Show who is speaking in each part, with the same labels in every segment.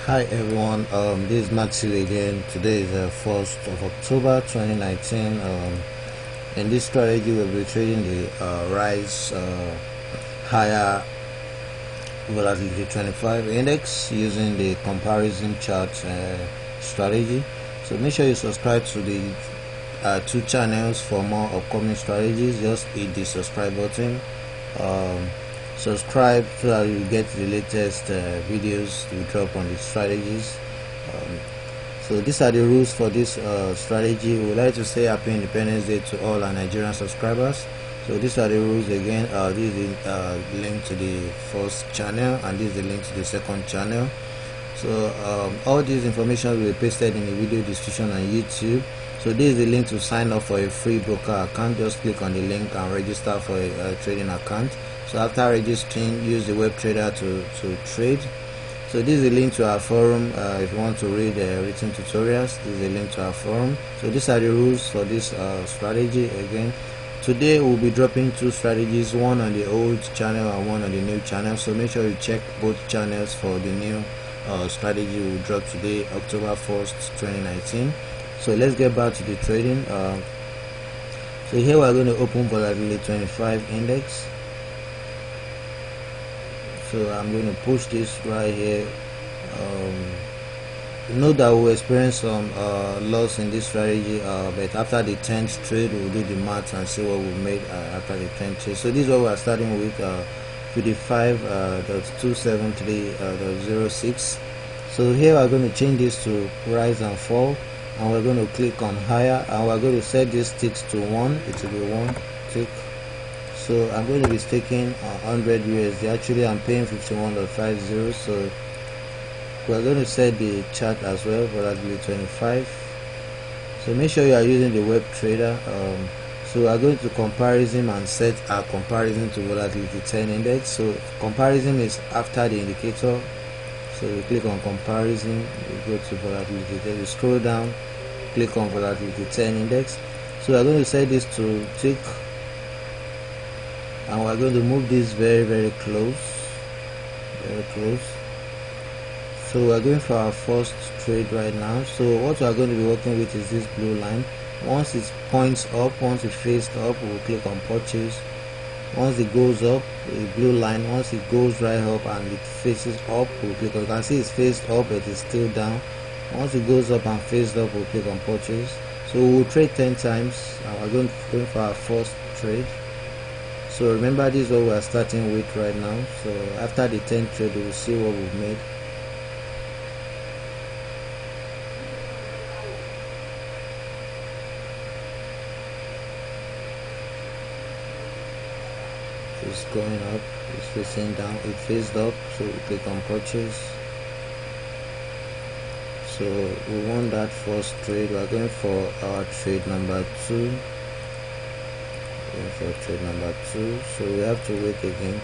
Speaker 1: Hi everyone, this is Maxil again. Today is the 1st of October 2019. In this strategy we'll be trading the rise higher volatility 25 index using the comparison chart strategy. So make sure you subscribe to the two channels for more upcoming strategies. Just hit the subscribe button. Subscribe so that you get the latest videos we drop on the strategies. So these are the rules for this strategy. We would like to say Happy Independence Day to all our Nigerian subscribers. So these are the rules again. This is the link to the first channel, and this is the link to the second channel. So all this information will be pasted in the video description on YouTube. So this is the link to sign up for a free broker account. Just click on the link and register for a trading account. So after registering, use the web trader to trade. So this is the link to our forum. If you want to read written tutorials, this is a link to our forum. So these are the rules for this strategy. Again, today we'll be dropping two strategies, one on the old channel and one on the new channel. So make sure you check both channels for the new strategy we'll drop today, October 1st 2019. So let's get back to the trading. So here we're going to open volatility 25 index. So I'm going to push this right here. Note that we'll experience some loss in this strategy, but after the 10th trade we'll do the math and see what we made after the 10th trade. So this is what we're starting with, 55.273.06. so here we're going to change this to rise and fall, and we're going to click on higher, and we're going to set this ticks to 1. It will be 1 tick. So I'm going to be staking 100 USD. Actually I'm paying 51.50. so we're going to set the chart as well, volatility 25. So make sure you are using the web trader. So we are going to comparison and set our comparison to volatility 10 index. So comparison is after the indicator. So you click on comparison, you go to volatility 10, you scroll down, click on volatility 10 index. So we are going to set this to tick, and we're going to move this very close. So we're going for our first trade right now. So what we are going to be working with is this blue line. Once it points up, once it faces up, we'll click on purchase. Once it goes up, the blue line, once it goes right up and it faces up, we'll click on, you can see it's faced up but it's still down. Once it goes up and faced up, we'll click on purchase. So we'll trade 10 times, and we're going for our first trade. So remember, this is what we are starting with right now. So after the 10th trade, we'll see what we've made. So it's going up, it's facing down, it faced up, so we click on purchase. So we want that first trade. We are going for our trade number 2. For trade number 2, so we have to wait again.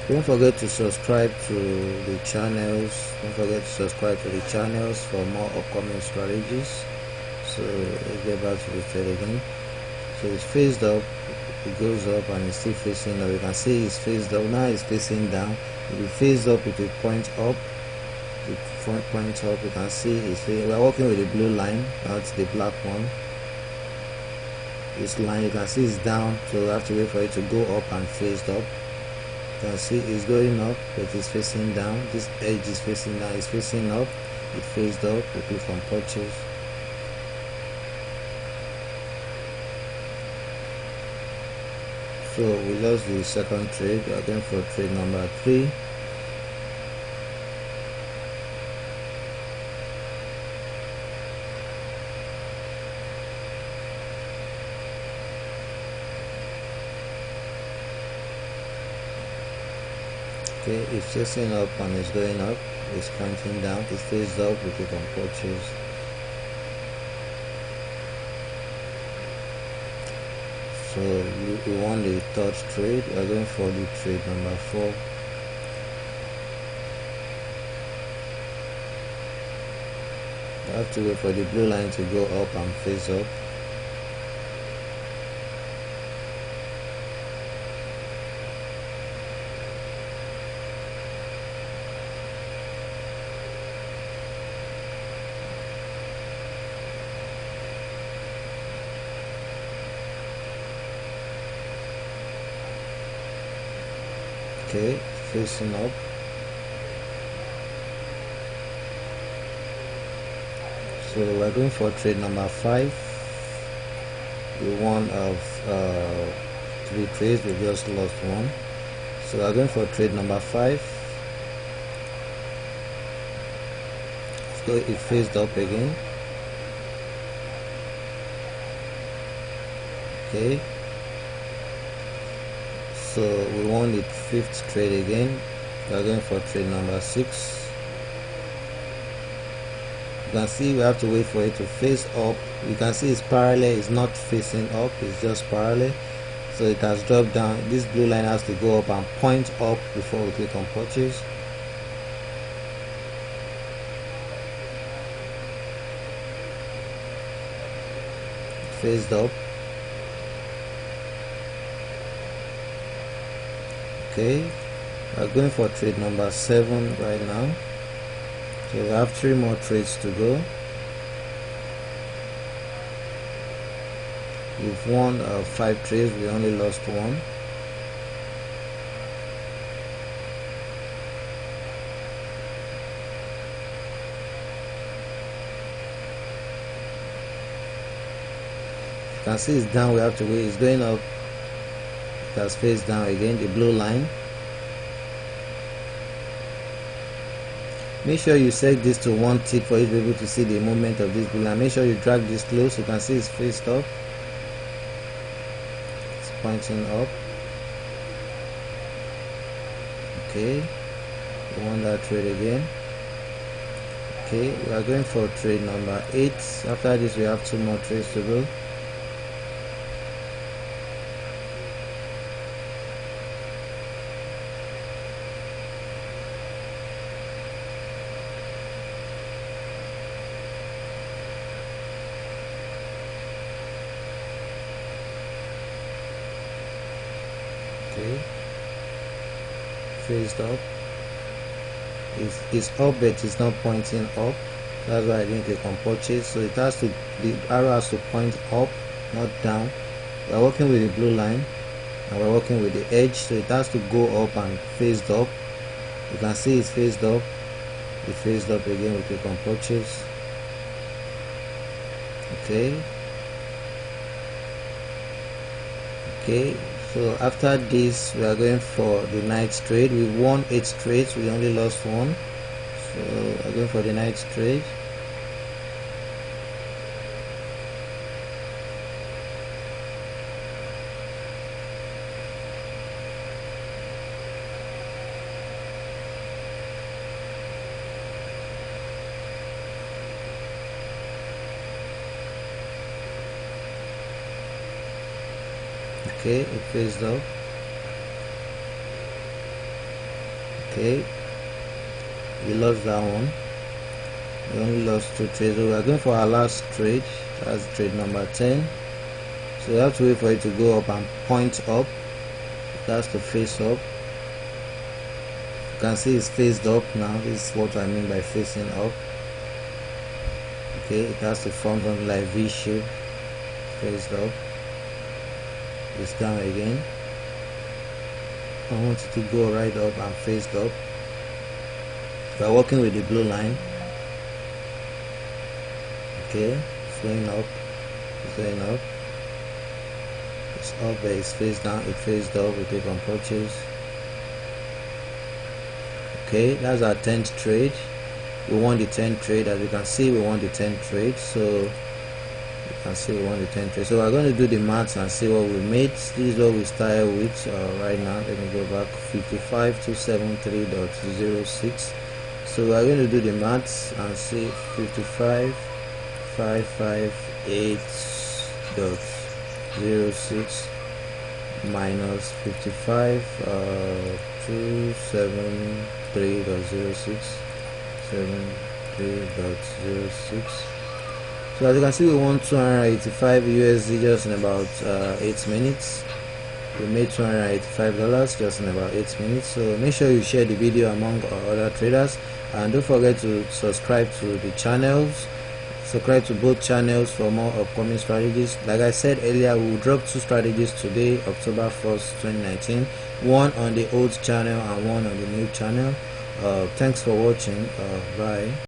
Speaker 1: Don't forget to subscribe to the channels. Don't forget to subscribe to the channels for more upcoming strategies. So let's get back to the trade again. So it's faced up, it goes up, and it's still facing up. You can see it's faced up, now it's facing down. If it faced up, it will point up. The front point up, you can see it's, we are working with the blue line, that's the black one. This line, you can see it's down, so we have to wait for it to go up and face up. You can see it's going up, but it's facing down. This edge is facing down, it's facing up, it faced up. We click on purchase. So we lost the second trade. We are going for trade number 3. Okay, it's facing up and it's going up, it's pointing down, it faced up, we click on purchase. So we want the third trade. We are going for the trade number 4. We have to wait for the blue line to go up and face up. Okay, facing up. So we're going for trade number 5. We won of 3 trades, we just lost 1. So we're going for trade number 5. So it faced up again. Okay, so we won the 5th trade again. We are going for trade number 6. You can see we have to wait for it to face up. You can see it's parallel, it's not facing up, it's just parallel. So it has dropped down. This blue line has to go up and point up before we click on purchase. It faced up. Okay, we're going for trade number 7 right now. So we have 3 more trades to go. We've won 5 trades, we only lost 1. You can see it's down, we have to wait. It's going up, it has faced down again, the blue line. Make sure you set this to 1 tick for you to be able to see the movement of this blue line. Make sure you drag this close. You can see it's faced up. It's pointing up. Okay, we want that trade again. Okay, we are going for trade number 8. After this, we have 2 more trades to go. Okay, faced up. It's up, but it's not pointing up. That's why I didn't click on purchase. So it has to, the arrow has to point up, not down. We're working with the blue line and we're working with the edge, so it has to go up and faced up. You can see it's faced up. It faced up again. We click on purchase. Okay. Okay, so after this we are going for the night trade. We won 8 trades, we only lost 1. So we're going for the night trade. Okay, it faced up. Okay, we lost that one. We only lost 2 trades. So we are going for our last trade. That's trade number 10. So we have to wait for it to go up and point up. It has to face up. You can see it's faced up now. This is what I mean by facing up. Okay, it has to form something like V shape. Faced up. It's down again. I want it to go right up and faced up. We are working with the blue line. Okay, it's going up. It's going up. It's up, but it's faced down. It faced up. We click on purchase. Okay, that's our 10th trade. We won the 10th trade. As you can see, we won the 10th trade. So you can see we won the 10th trade. So we're going to do the maths and see what we made. This is what we started with right now. Let me go back. 55,273.06. So we're going to do the maths and see 55,558.06 minus 55,273.06. 73.06. So as you can see, we won 285 USD just in about 8 minutes. We made $285 just in about 8 minutes. So make sure you share the video among other traders, and don't forget to subscribe to the channels Subscribe to both channels for more upcoming strategies. Like I said earlier, we will drop 2 strategies today, October 1st 2019, one on the old channel and one on the new channel. Thanks for watching. Bye.